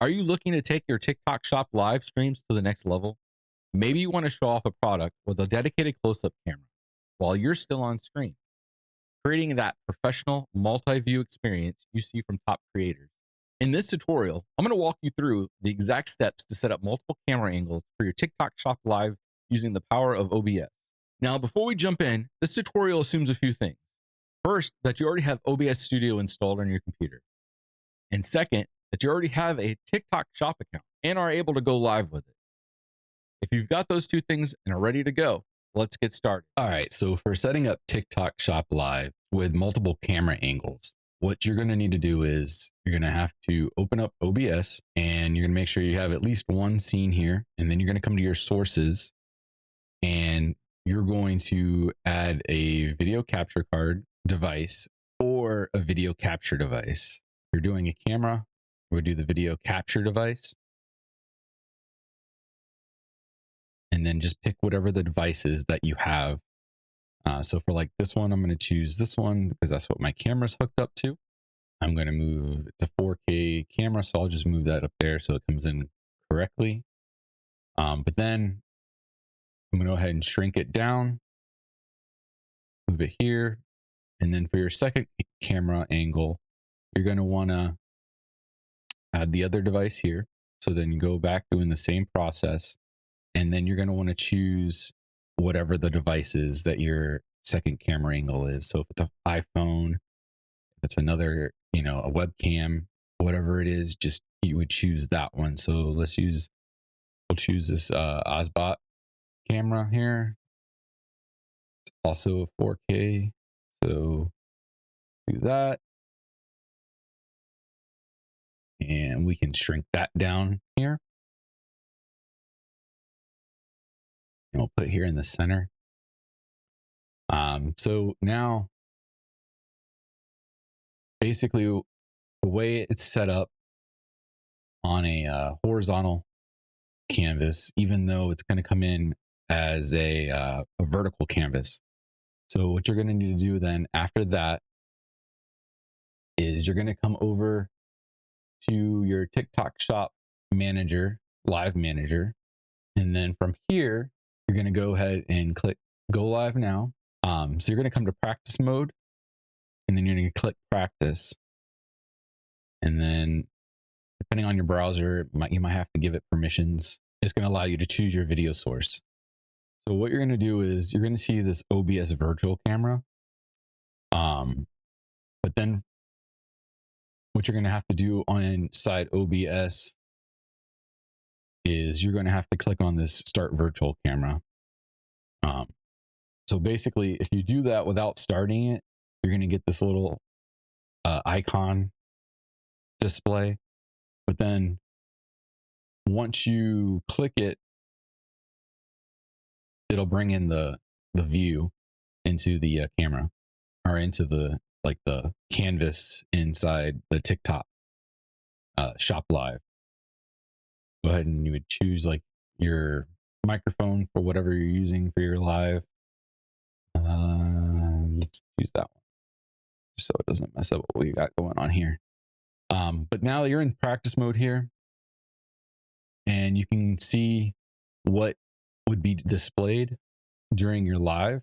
Are you looking to take your TikTok shop live streams to the next level? Maybe you want to show off a product with a dedicated close up camera while you're still on screen, creating that professional multi view experience you see from top creators. In this tutorial, I'm going to walk you through the exact steps to set up multiple camera angles for your TikTok shop live using the power of OBS. Now, before we jump in, this tutorial assumes a few things. First, that you already have OBS Studio installed on your computer. And second, that you already have a TikTok shop account and are able to go live with it. If you've got those two things and are ready to go, let's get started. All right, so for setting up TikTok Shop Live with multiple camera angles, what you're going to need to do is you're going to have to open up OBS and you're going to make sure you have at least one scene here. And then you're going to come to your sources and you're going to add a video capture card device or a video capture device. If you're doing a camera, we'll do the video capture device. And then just pick whatever the devices that you have. So for like this one, I'm going to choose this one because that's what my camera's hooked up to. I'm going to move it to 4K camera, so I'll just move that up there so it comes in correctly. But then I'm going to go ahead and shrink it down, move it here. And then for your second camera angle, you're going to want to add the other device here. So then you go back doing the same process. And then you're going to want to choose whatever the device is that your second camera angle is. So if it's an iPhone, if it's another, a webcam, whatever it is, just you would choose that one. So we'll choose this Osbot camera here. It's also a 4K. So do that. And we can shrink that down here. And we'll put it here in the center. So now, basically, the way it's set up on a horizontal canvas, even though it's going to come in as a vertical canvas. So what you're going to need to do then after that is you're going to come over to your TikTok shop manager, live manager. And then from here, you're going to go ahead and click go live now. So you're going to come to practice mode and then you're going to click practice. And then depending on your browser, you might have to give it permissions. It's going to allow you to choose your video source. So what you're going to do is you're going to see this OBS virtual camera. But then what you're going to have to do on inside OBS is you're going to have to click on this start virtual camera. So basically, if you do that without starting it, you're going to get this little icon display. But then once you click it, it'll bring in the view into the camera or into the canvas inside the TikTok shop live. Go ahead and you would choose like your microphone for whatever you're using for your live. Let's choose that one just so it doesn't mess up what we got going on here. But now you're in practice mode here and you can see what would be displayed during your live.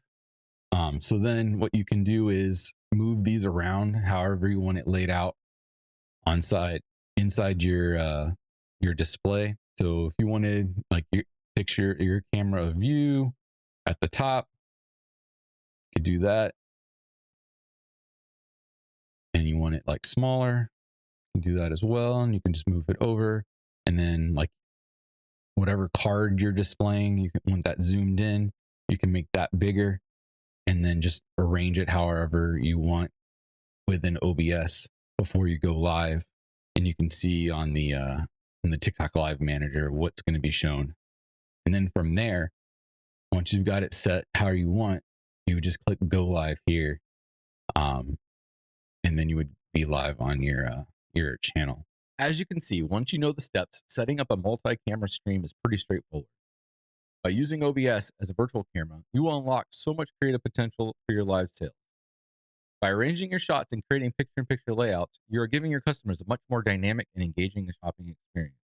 So then what you can do is move these around however you want it laid out inside your display. So if you wanted like your picture, your camera view at the top, you could do that. And you want it like smaller, you can do that as well. And you can just move it over. And then like whatever card you're displaying, you can want that zoomed in, you can make that bigger and then just arrange it however you want within OBS before you go live. And you can see on the in the TikTok Live Manager what's going to be shown. And then from there, once you've got it set how you want, you would just click go live here. And then you would be live on your channel. As you can see, once you know the steps, setting up a multi-camera stream is pretty straightforward. By using OBS as a virtual camera, you will unlock so much creative potential for your live sales. By arranging your shots and creating picture-in-picture layouts, you are giving your customers a much more dynamic and engaging shopping experience.